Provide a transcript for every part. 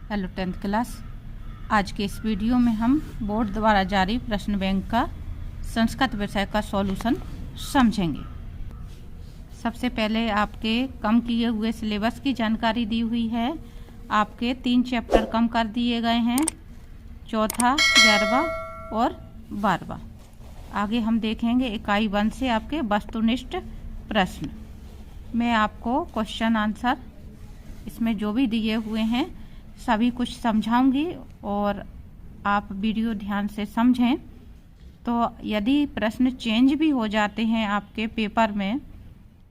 Hello 10th class. आज के इस वीडियो में हम बोर्ड द्वारा जारी प्रश्न बैंक का संस्कृत विषय का सॉल्यूशन समझेंगे। सबसे पहले आपके कम किए हुए सिलेबस की जानकारी दी हुई है। आपके 3 चैप्टर कम कर दिए गए हैं, चौथा, 11वां और 12वां। आगे हम देखेंगे इकाई 1 से आपके वस्तुनिष्ठ प्रश्न। मैं आपको क्वेश्चन आंसर इसमें जो भी दिए हुए हैं सभी कुछ समझाऊंगी और आप वीडियो ध्यान से समझें। तो यदि प्रश्न चेंज भी हो जाते हैं आपके पेपर में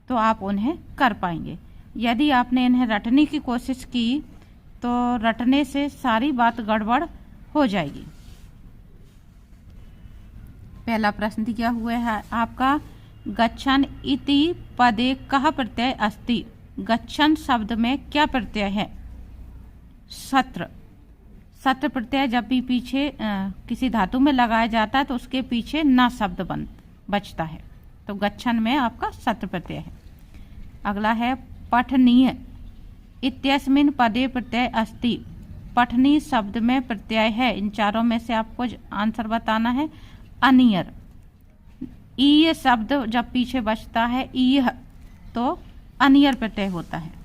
तो आप उन्हें कर पाएंगे। यदि आपने इन्हें रटने की कोशिश की तो रटने से सारी बात गड़बड़ हो जाएगी। पहला प्रश्न दिया हुआ है आपका, गच्छन इति पदे कः प्रत्यय अस्ति। गच्छन शब्द में क्या प्रत्यय है? सत्र। सत्र प्रत्यय जब भी पीछे किसी धातु में लगाया जाता है तो उसके पीछे न शब्द बचता है, तो गच्छन में आपका सत्र प्रत्यय है। अगला है पठनीय इत्यस्मिन् पदे प्रत्यय अस्ति। पठनीय शब्द में प्रत्यय है, इन चारों में से आपको आंसर बताना है। अनियर। ईय शब्द जब पीछे बचता है ईय तो अनियर प्रत्यय होता है।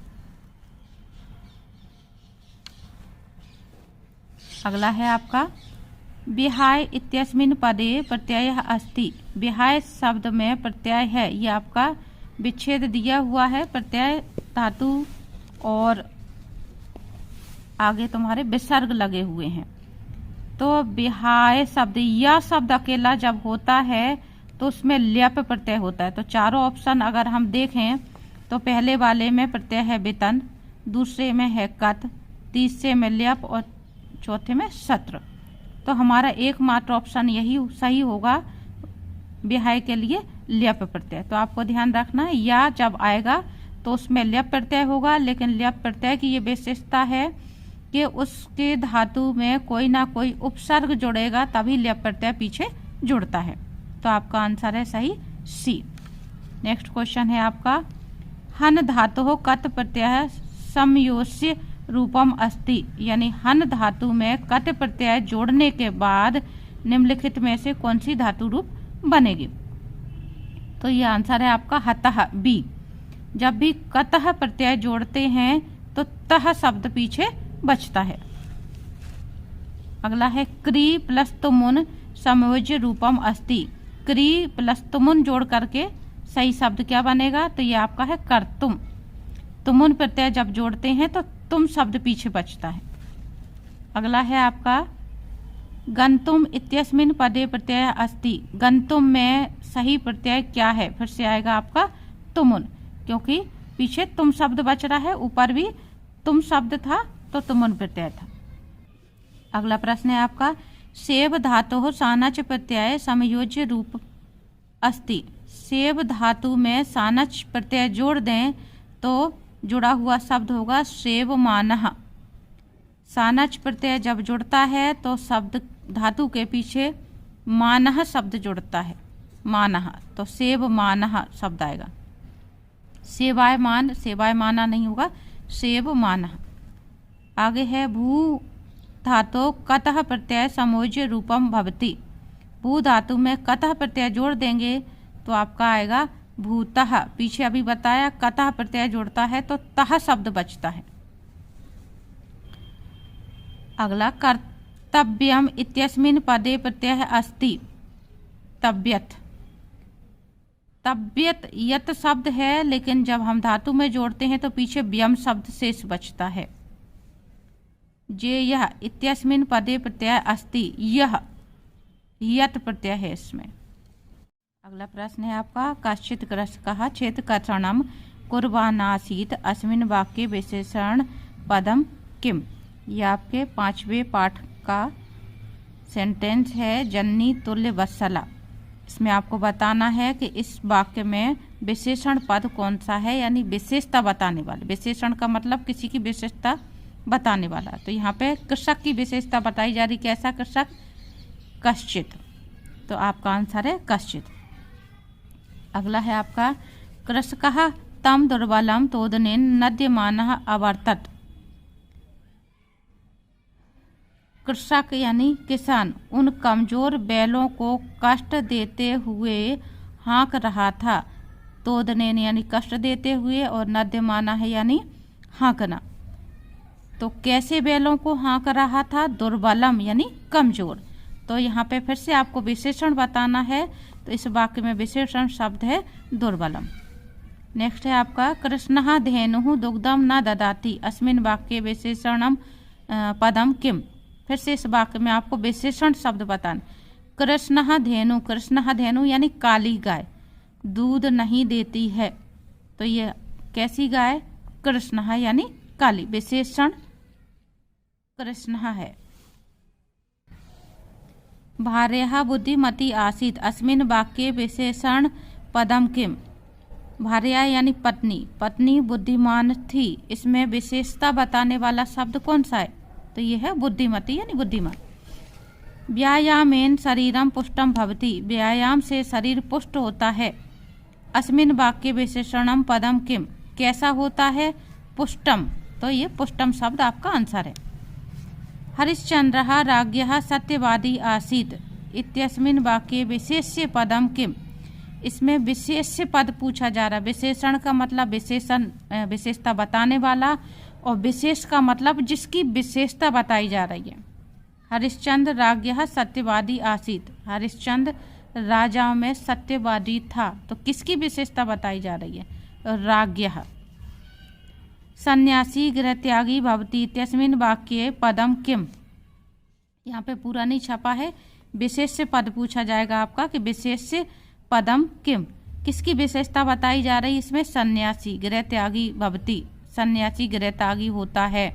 अगला है आपका विहाय इत्यस्मिन् पदे प्रत्यय अस्ति। विहाय शब्द में प्रत्यय है, ये आपका विच्छेद दिया हुआ है, प्रत्यय धातु और आगे तुम्हारे विसर्ग लगे हुए हैं। तो विहाय शब्द, यह शब्द अकेला जब होता है तो उसमें ल्यप प्रत्यय होता है। तो चारों ऑप्शन अगर हम देखें तो पहले वाले में प्रत्यय है वेतन, दूसरे में है कत, तीसरे में ल्यप और चौथे में सत्र। तो हमारा एकमात्र ऑप्शन यही सही होगा विहाय के लिए ल्यप प्रत्यय। तो आपको ध्यान रखना है, या जब आएगा तो उसमें ल्यप प्रत्यय होगा, लेकिन ल्यप प्रत्यय की ये विशेषता है कि उसके धातु में कोई ना कोई उपसर्ग जुड़ेगा तभी ल्यप प्रत्यय पीछे जुड़ता है। तो आपका आंसर है सही सी। नेक्स्ट क्वेश्चन है आपका, हन धातु कत प्रत्यय समयोस्य रूपम अस्ति। यानी हन धातु में कत प्रत्यय जोड़ने के बाद निम्नलिखित में से कौन सी धातु रूप बनेगी? तो ये आंसर है आपका हतः, बी। जब भी कतः प्रत्यय जोड़ते हैं तो तह शब्द पीछे बचता है। अगला है क्री प्लस तुमुन समयोज्य रूपम अस्ति। क्री प्लस तुमुन जोड़ करके सही शब्द क्या बनेगा? तो ये आपका है कर्तुम। तुमुन प्रत्यय जब जोड़ते हैं तो तुम शब्द पीछे बचता है। अगला है आपका गंतुम इत्यस्मिन् पदे प्रत्यय अस्ति। गंतुम में सही प्रत्यय क्या है? फिर से आएगा आपका तुमुन, क्योंकि पीछे तुम शब्द बच रहा है, ऊपर भी तुम शब्द था तो तुमुन प्रत्यय था। अगला प्रश्न है आपका, सेव धातु सानच प्रत्यय समयोज्य रूप अस्ति। सेव धातु में सानच प्रत्यय जोड़ दें तो जुड़ा हुआ शब्द होगा सेवमानः। सानच प्रत्यय जब जुड़ता है तो शब्द धातु के पीछे मानः शब्द जुड़ता है, मानः, तो सेवमानः शब्द आएगा। सेवायमान, सेवायमाना नहीं होगा, सेवमानः। आगे है भू धातु कतः प्रत्यय समयोज्य रूपम भवति। भू धातु में कतः प्रत्यय जोड़ देंगे तो आपका आएगा भूतः। पीछे अभी बताया कतः प्रत्यय जोड़ता है तो तह शब्द बचता है। अगला कर्तव्यम इत्यस्मिन् पदे प्रत्यय अस्ति। तब्यत। तब्यत यत शब्द है, लेकिन जब हम धातु में जोड़ते हैं तो पीछे व्यम शब्द शेष बचता है। जे यह इत्यस्मिन् पदे प्रत्यय अस्ति। यह यत प्रत्यय है इसमें। अगला प्रश्न है आपका, कश्चित् कृषकः चेत्कर्षणं कुर्वाणासीत् अस्मिन् वाक्ये विशेषण पदम किम। यह आपके 5वें पाठ का सेंटेंस है, जननी तुल्य वत्सला। इसमें आपको बताना है कि इस वाक्य में विशेषण पद कौन सा है, यानी विशेषता बताने वाला। विशेषण का मतलब किसी की विशेषता बताने वाला। तो यहाँ पे कृषक की विशेषता बताई जा रही, कैसा कृषक? कश्चित। तो आपका आंसर है कश्चित। अगला है आपका, कृषकः तम दुर्बलम तोदनेन नद्यमानः अवर्तत। कृषक यानी किसान उन कमजोर बैलों को कष्ट देते हुए हाँक रहा था। तोदने यानी कष्ट देते हुए, और नद्यमाना है यानी हाँकना। तो कैसे बैलों को हाँक रहा था? दुर्बलम यानी कमजोर। तो यहाँ पे फिर से आपको विशेषण बताना है, तो इस वाक्य में विशेषण शब्द है दुर्बलम। नेक्स्ट है आपका कृष्णः धेनुः दुग्धम न ददाति अस्मिन् वाक्ये विशेषणम पदम किम। फिर से इस वाक्य में आपको विशेषण शब्द बताना। कृष्णः धेनु, कृष्णः धेनु यानी काली गाय दूध नहीं देती है। तो ये कैसी गाय? कृष्णः यानी काली, विशेषण कृष्णः है। भार्या बुद्धिमती आसीत् अस्मिन् वाक्ये विशेषण पदम किम। भार्या यानी पत्नी, पत्नी बुद्धिमान थी, इसमें विशेषता बताने वाला शब्द कौन सा है? तो ये है बुद्धिमती यानी बुद्धिमान। व्यायामेन शरीरम पुष्टम भवति, व्यायाम से शरीर पुष्ट होता है। अस्मिन् वाक्ये विशेषणम पदम किम, कैसा होता है? पुष्टम। तो ये पुष्टम शब्द आपका आंसर है। हरिश्चंद्रः राज्ञः सत्यवादी आसीत् इत्यस्मिन् वाक्ये विशेष्य पदम किम। इसमें विशेष्य पद पूछा जा रहा है। विशेषण का मतलब विशेषता बताने वाला, और विशेष का मतलब जिसकी विशेषता बताई जा रही है। हरिश्चंद्र राज्ञः सत्यवादी आसीत्, हरिश्चंद्र राजाओं में सत्यवादी था। तो किसकी विशेषता बताई जा रही है? राज्ञः। सन्यासी गृहत्यागी भवति इत्यस्मिन् वाक्ये पदम किम। यहाँ पे पूरा नहीं छपा है, विशेष्य पद पूछा जाएगा आपका कि विशेष्य पदम किम, किसकी विशेषता बताई जा रही है इसमें? सन्यासी गृहत्यागी भवति, सन्यासी गृहत्यागी होता है।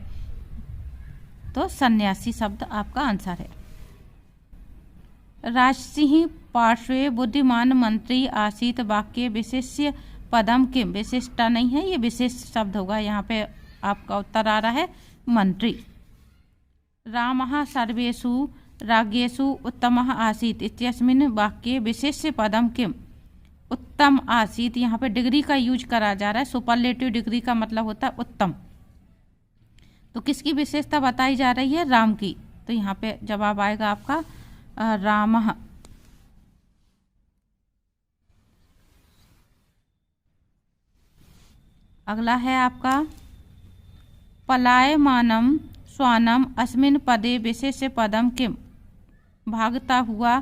तो सन्यासी शब्द आपका आंसर है। राजसिंह पार्श्वे बुद्धिमान मंत्री आसीत वाक्य विशेष्य पदम किम। विशेषता नहीं है, ये विशेष शब्द होगा। यहाँ पे आपका उत्तर आ रहा है मंत्री। रामः सर्वेषु राज्ञेषु उत्तमः आसीत् इत्यस्मिन् वाक्ये विशेष्य पदम किम। उत्तम आसीत, यहाँ पे डिग्री का यूज करा जा रहा है। सुपरलेटिव डिग्री का मतलब होता है उत्तम। तो किसकी विशेषता बताई जा रही है? राम की। तो यहाँ पे जवाब आएगा आपका रामः। अगला है आपका पलायमानम श्वानम अस्मिन् पदे विशेष्य पदम किम। भागता हुआ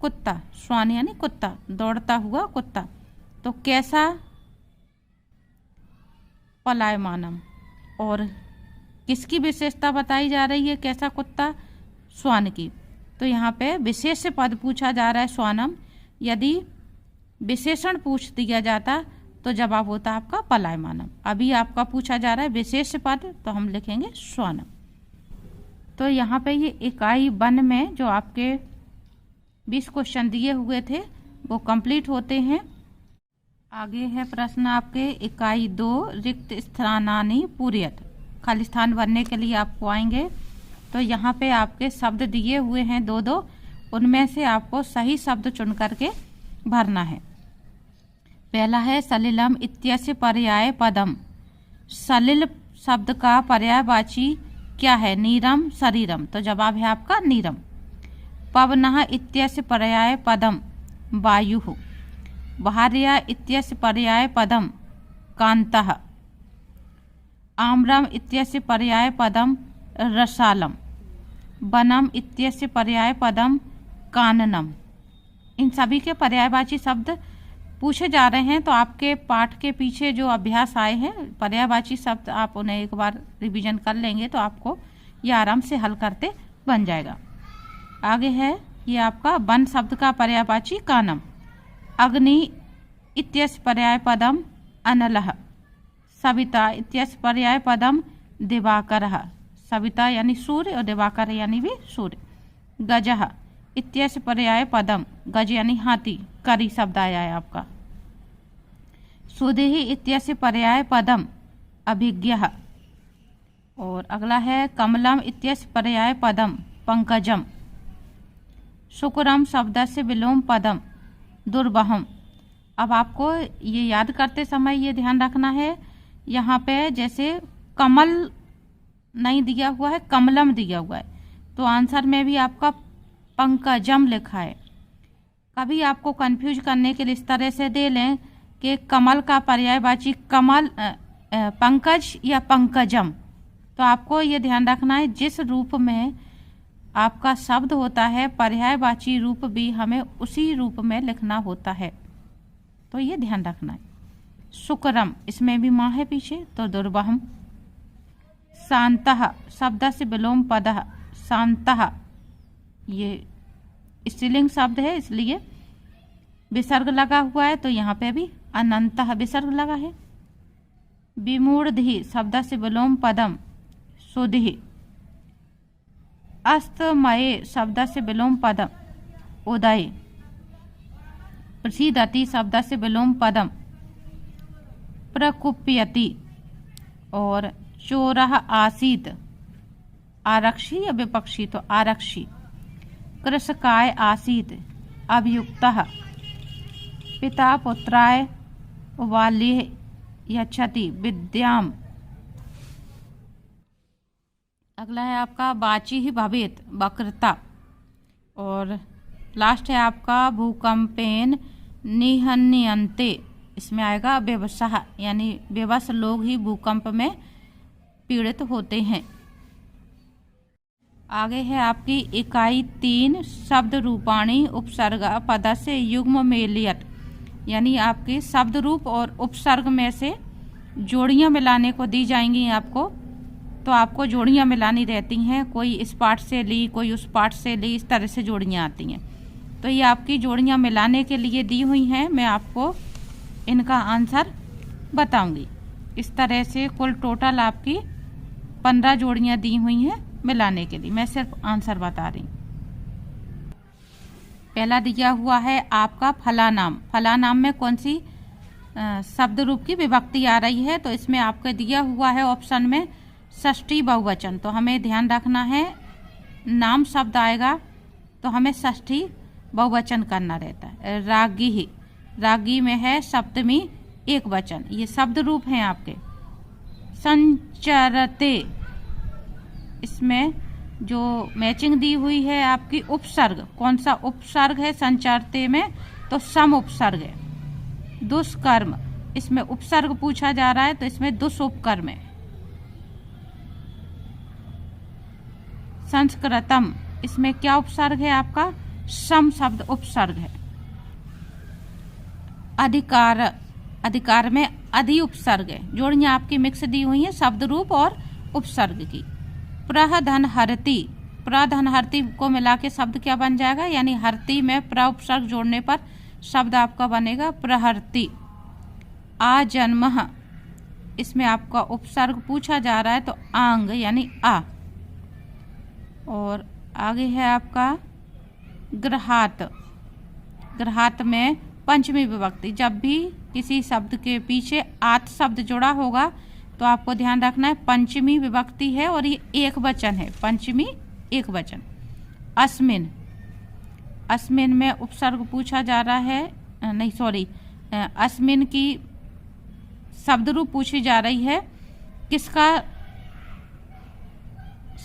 कुत्ता, श्वान यानी कुत्ता, दौड़ता हुआ कुत्ता। तो कैसा? पलायमानम। और किसकी विशेषता बताई जा रही है? कैसा कुत्ता? श्वान की। तो यहाँ पे विशेष्य पद पूछा जा रहा है श्वानम। यदि विशेषण पूछ दिया जाता तो जवाब होता आपका पलायमानम। अभी आपका पूछा जा रहा है विशेष्य पद, तो हम लिखेंगे श्वानम। तो यहाँ पे ये इकाई 1 में जो आपके 20 क्वेश्चन दिए हुए थे वो कंप्लीट होते हैं। आगे है प्रश्न आपके इकाई 2 रिक्त स्थानानि पूरयत। खाली स्थान भरने के लिए आपको आएंगे। तो यहाँ पे आपके शब्द दिए हुए हैं 2-2, उनमें से आपको सही शब्द चुन करके भरना है। पहला है सलिलम इत्यस्य पर्याय पदम। सलिल शब्द का पर्यायवाची क्या है? नीरम, शरीरम। तो जवाब है आपका नीरम। पवनः इत्यस्य पर्याय पदम वायुः। भार्या इत्यस्य पर्याय पदम कांतः। आम्रम इत्यस्य पर्याय पदम रसालम। वनम इत्यस्य पर्याय पदम काननम। इन सभी के पर्यायवाची शब्द पूछे जा रहे हैं। तो आपके पाठ के पीछे जो अभ्यास आए हैं पर्यायवाची शब्द, आप उन्हें एक बार रिवीजन कर लेंगे तो आपको ये आराम से हल करते बन जाएगा। आगे है ये आपका वन शब्द का पर्यायवाची कानम। अग्नि इत्यस्य पर्याय पदम अनलः। सविता इत्यस्य पर्याय पदम दिवाकरः। सविता यानी सूर्य और दिवाकर यानी भी सूर्य। गजः इत्यस्य पर्याय पदम, गज यानी हाथी, करी शब्द आया है आपका। सुधि इत्यस्य पर्याय पदम अभिज्ञः। और अगला है कमलम इत्यस्य पर्याय पदम पंकजम। शुक्रम शब्दस्य विलोम पदम दुर्वहम। अब आपको ये याद करते समय ये ध्यान रखना है, यहाँ पे जैसे कमल नहीं दिया हुआ है, कमलम दिया हुआ है। तो आंसर में भी आपका पंकजम लिखा है। कभी आपको कंफ्यूज करने के लिए इस तरह से दे लें कि कमल का पर्यायवाची कमल पंकज या पंकजम, तो आपको ये ध्यान रखना है जिस रूप में आपका शब्द होता है पर्यायवाची रूप भी हमें उसी रूप में लिखना होता है, तो ये ध्यान रखना है। शुक्रम, इसमें भी माँ है पीछे, तो दुर्वहम। शांतः, शब्द से विलोम पदः, शांतः ये स्त्रीलिंग शब्द है इसलिए विसर्ग लगा हुआ है, तो यहाँ पे भी अनंतः विसर्ग लगा है। विमूढ़धि, शब्द से विलोम पदम, सुधि। अस्तमये, शब्द से विलोम पदम, उदय। प्रसीदति, शब्द से विलोम पदम, प्रकुप्यति। और चोरः आसीत्, आरक्षी या विपक्षी, तो आरक्षी। कृषकाय आसीत्, अभियुक्तः। पिता पुत्राय वाल्ये यच्छति, विद्याम। अगला है आपका वाची ही भवेत, वक्रता। और लास्ट है आपका भूकंपेन निहन्यन्ते, इसमें आएगा बेवसाह, यानी बेबस लोग ही भूकंप में पीड़ित होते हैं। आगे है आपकी इकाई 3 शब्द रूपाणी उपसर्ग पद से युग्म मेलियत, यानी आपके शब्द रूप और उपसर्ग में से जोड़ियां मिलाने को दी जाएंगी आपको, तो आपको जोड़ियां मिलानी रहती हैं, कोई इस पार्ट से ली कोई उस पार्ट से ली, इस तरह से जोड़ियां आती हैं। तो ये आपकी जोड़ियां मिलाने के लिए दी हुई हैं, मैं आपको इनका आंसर बताऊंगी। इस तरह से कुल टोटल आपकी 15 जोड़ियां दी हुई हैं मिलाने के लिए, मैं सिर्फ आंसर बता रही हूँ। पहला दिया हुआ है आपका फला नाम। फला नाम में कौन सी शब्द रूप की विभक्ति आ रही है, तो इसमें आपको दिया हुआ है ऑप्शन में षष्ठी बहुवचन, तो हमें ध्यान रखना है नाम शब्द आएगा तो हमें षष्ठी बहुवचन करना रहता है। रागी ही, रागी में है सप्तमी एक वचन, ये शब्द रूप हैं आपके। संचरते, इसमें जो मैचिंग दी हुई है आपकी उपसर्ग, कौन सा उपसर्ग है संचरते में, तो सम उपसर्ग है। दुष्कर्म, इसमें उपसर्ग पूछा जा रहा है तो इसमें दुष्उपकर्म है। संस्कृतम, इसमें क्या उपसर्ग है आपका, सम शब्द उपसर्ग है। अधिकार, अधिकार में अधि उपसर्ग है। जोड़ियां आपकी मिक्स दी हुई हैं शब्द रूप और उपसर्ग की। प्रधनहरति, प्रधनहरति को मिला के शब्द क्या बन जाएगा, यानी हरति में प्र उपसर्ग जोड़ने पर शब्द आपका बनेगा प्रहरति। आजन्मः, इसमें आपका उपसर्ग पूछा जा रहा है तो आंग यानी आ। और आगे है आपका गृहात। गृहात में पंचमी विभक्ति, जब भी किसी शब्द के पीछे आत शब्द जुड़ा होगा तो आपको ध्यान रखना है पंचमी विभक्ति है और ये एक वचन है, पंचमी एक वचन। अस्मिन, अस्मिन में उपसर्ग पूछा जा रहा है, नहीं सॉरी, अस्मिन की शब्द रूप पूछी जा रही है, किसका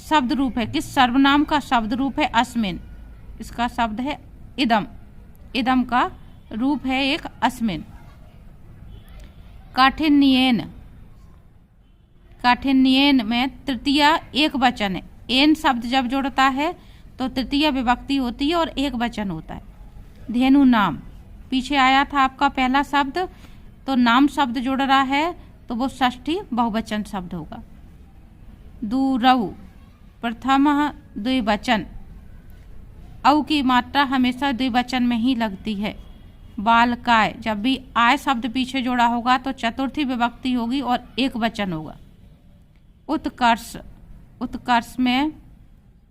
शब्द रूप है, किस सर्वनाम का शब्द रूप है अस्मिन, इसका शब्द है इदम, इदम का रूप है एक अस्मिन। काठिन्येन, काठिन्येन में तृतीया एक वचन है। एन शब्द जब जुड़ता है तो तृतीय विभक्ति होती है और एक वचन होता है। धेनु नाम, पीछे आया था आपका पहला शब्द, तो नाम शब्द जुड़ रहा है तो वो षष्ठी बहुवचन शब्द होगा। दूरऊ, प्रथम द्विवचन, औ की मात्रा हमेशा द्विवचन में ही लगती है। बालकाय, जब भी आय शब्द पीछे जोड़ा होगा तो चतुर्थी विभक्ति होगी और एक वचन होगा। उत्कर्ष, उत्कर्ष में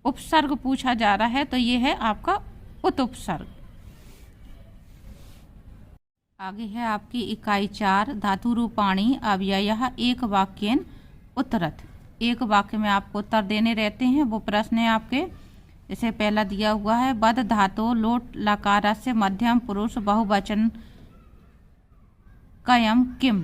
उपसर्ग पूछा जा रहा है तो ये है आपका उत उपसर्ग। आगे है आपकी इकाई 4 धातु रूपाणी अव्ययः एक वाक्येन उत्तरत। एक वाक्य में आपको उत्तर देने रहते हैं, वो प्रश्न है आपके। जैसे पहला दिया हुआ है बद धातु लोट लकार से मध्यम पुरुष बहुवचन कयम किम।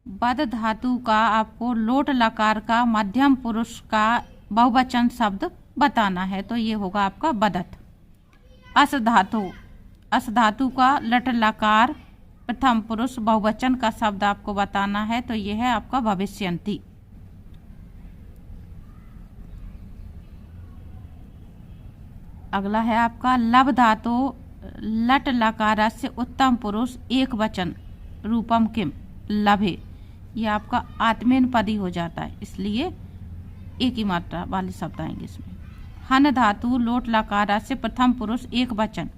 बद धातु का आपको लोट लकार का मध्यम पुरुष का बहुवचन शब्द बताना है, तो ये होगा आपका बदत। अस धातु, अस धातु का लट लकार प्रथम पुरुष बहुवचन का शब्द आपको बताना है, तो ये है आपका भविष्यन्ति। अगला है आपका लब धातु लट लकार से उत्तम पुरुष एक वचन रूपम किम लभे, ये आपका आत्मेनपदी हो जाता है, इसलिए एक ही मात्रा वाले शब्द आएंगे इसमें। हन धातु लोट लकार से प्रथम पुरुष एक वचन,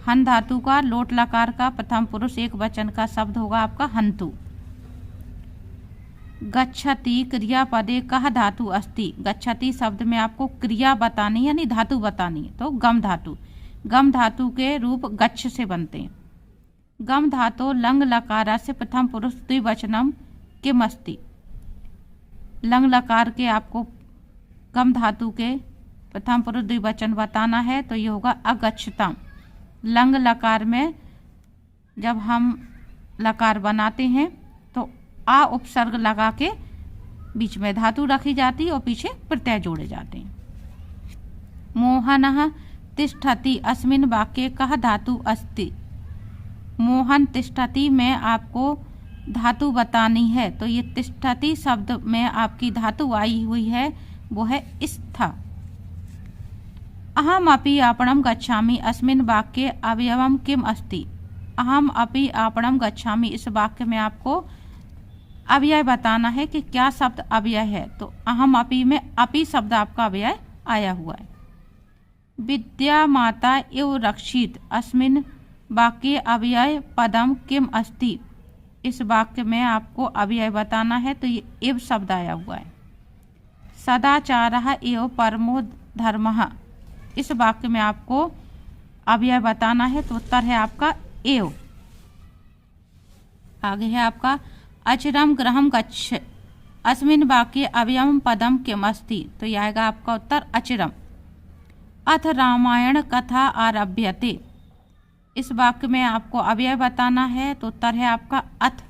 हन धातु का लोट लकार का प्रथम पुरुष एक वचन का शब्द होगा आपका हंतु। गच्छति क्रियापदे कह धातु अस्ति, गच्छति शब्द में आपको क्रिया बतानी यानी धातु बतानी है, तो गम धातु, गम धातु के रूप गच्छ से बनते हैं। गम धातु लंग लकारा से प्रथम पुरुष द्विवचनम किम अस्ति, लंग लकार के आपको गम धातु के प्रथम पुरुष द्विवचन बताना है, तो ये होगा अगच्छताम। लंग लकार में जब हम लकार बनाते हैं तो आ उपसर्ग लगा के बीच में धातु रखी जाती है और पीछे प्रत्यय जोड़े जाते हैं। मोहनः तिष्ठति अस्मिन् वाक्ये कह धातु अस्ति, मोहन तिष्ठति में आपको धातु बतानी है, तो ये तिष्ठति शब्द में आपकी धातु आई हुई है, वो है स्था। अहम अपि आपणम गच्छामि अस्मिन् वाक्ये अवयवम किम अस्ति, अहम अपि आपणम गच्छामि इस वाक्य में आपको अव्यय बताना है कि क्या शब्द अव्यय है, तो अहम अपि में अपि शब्द आपका अव्यय आया हुआ है। विद्या माता इव रक्षित अस्मिन् वाक्ये अव्यय पदम किम अस्ति, इस वाक्य में आपको अव्यय बताना है, तो ये इव शब्द आया हुआ है। सदाचारः एव परमो धर्मः, इस वाक्य में आपको अव्यय बताना है, तो उत्तर है आपका एव। आगे है आपका अचिरम गृहम गच्छ अस्मिन् वाक्ये अव्ययम पदम किम अस्ति, तो यह आएगा आपका उत्तर अचिरम। अथ रामायण कथा आरभ्यते, इस वाक्य में आपको अव्यय बताना है, तो उत्तर है आपका अथ।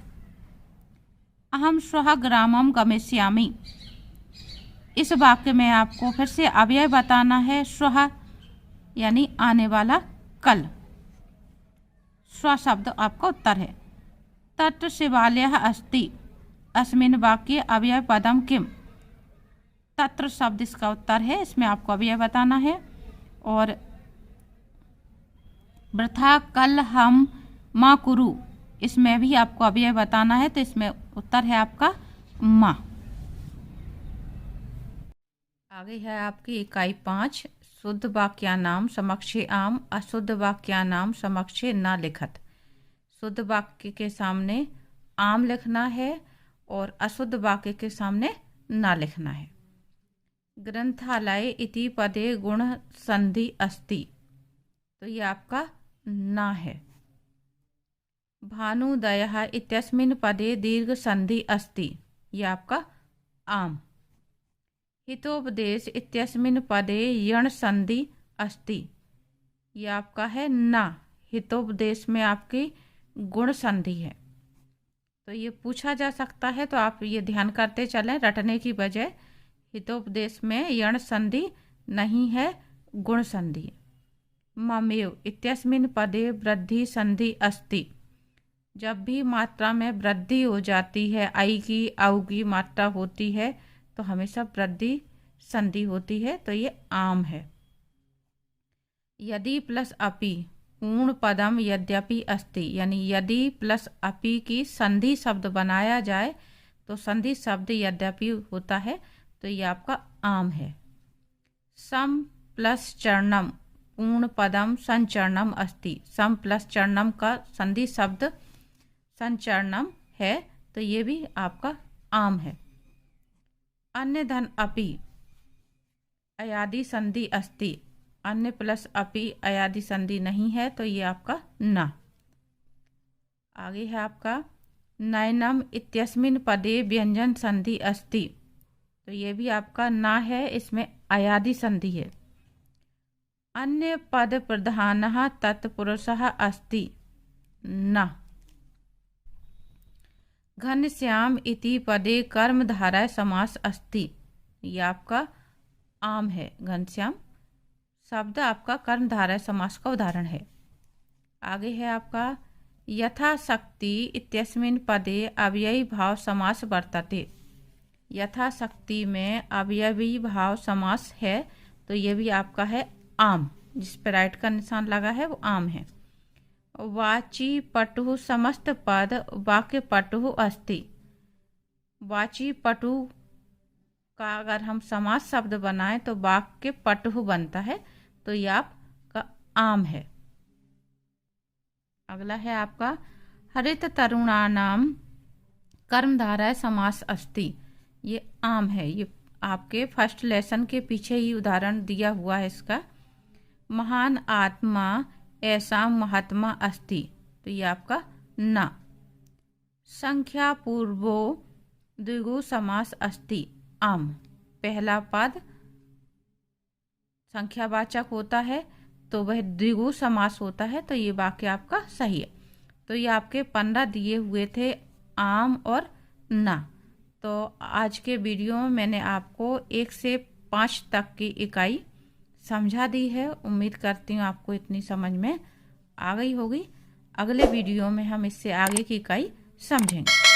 अहम श्वः ग्रामम गमिष्यामि, इस वाक्य में आपको फिर से अव्यय बताना है, श्वः यानी आने वाला कल, स्व शब्द आपका उत्तर है। तत्र शिवालयः अस्ति अस्मिन् वाक्ये अव्यय पदम किम, तत्र शब्द इसका उत्तर है, इसमें आपको अव्यय बताना है। और वृथा कल हम माँ कुरु, इसमें भी आपको अव्यय बताना है, तो इसमें उत्तर है आपका माँ। आगे है आपकी इकाई 5, शुद्ध वाक्यानाम समक्षे आम अशुद्ध वाक्यानाम समक्षे न लिखत। शुद्ध वाक्य के सामने आम लिखना है और अशुद्ध वाक्य के सामने न लिखना है। ग्रंथालय इति पदे गुण संधि अस्ति, तो ये आपका ना है। भानुदयः इत्यस्मिन् पदे दीर्घ संधि अस्ति, ये आपका आम। हितोपदेश इत्यस्मिन् पदे यण संधि अस्ति, ये आपका है ना। हितोपदेश में आपकी गुण संधि है, तो ये पूछा जा सकता है, तो आप ये ध्यान करते चलें रटने की बजाय। हितोपदेश में यण संधि नहीं है, गुण संधि। ममेव इत्यस्मिन् पदे वृद्धि संधि अस्ति, जब भी मात्रा में वृद्धि हो जाती है, आई की औ की मात्रा होती है, तो हमेशा वृद्धि संधि होती है, तो ये आम है। यदि प्लस अपि पूर्ण पदम यद्यपि अस्ति, यानी यदि प्लस अपि की संधि शब्द बनाया जाए तो संधि शब्द यद्यपि होता है, तो ये आपका आम है। सम प्लस चरणम पूर्ण पदम संचरणम अस्ति, सम प्लस चरणम का संधि शब्द संचरणम है, तो ये भी आपका आम है। अन्य धन अपि अयादि संधि अस्ति, अन्य प्लस अपि अयादि संधि नहीं है, तो ये आपका ना। आगे है आपका नयनम इत्यस्मिन् पदे व्यंजन संधि अस्ति, तो ये भी आपका ना है, इसमें अयादि संधि है। अन्य पद प्रधानः तत्पुरुषः अस्ति, न। घनश्याम इति पदे कर्मधारय समास अस्ति, ये आपका आम है। घनश्याम शब्द आपका कर्मधारय समास का उदाहरण है। आगे है आपका यथाशक्ति इत्यस्मिन् पदे अव्ययी भाव समास वर्तते। यथाशक्ति में अवयवी भाव समास है, तो ये भी आपका है आम। जिस पर राइट का निशान लगा है वो आम है। वाची पटु समस्त पद वाक्य पटु अस्ति। वाची पटु का अगर हम समास शब्द बनाएं तो वाक्य पटु बनता है, तो ये आपका आम है। अगला है आपका हरित तरुणानाम कर्मधारय समास अस्ति। ये आम है। ये आपके फर्स्ट लेसन के पीछे ही उदाहरण दिया हुआ है इसका। महान आत्मा ऐसा महात्मा अस्ति, तो ये आपका ना। संख्या पूर्वो द्विगु समास अस्ति आम। पहला पद संख्यावाचक होता है तो वह द्विगु समास होता है, तो ये वाक्य आपका सही है। तो ये आपके 15 दिए हुए थे आम और ना। तो आज के वीडियो में मैंने आपको 1 से 5 तक की इकाई समझा दी है। उम्मीद करती हूँ आपको इतनी समझ में आ गई होगी। अगले वीडियो में हम इससे आगे की इकाई समझेंगे।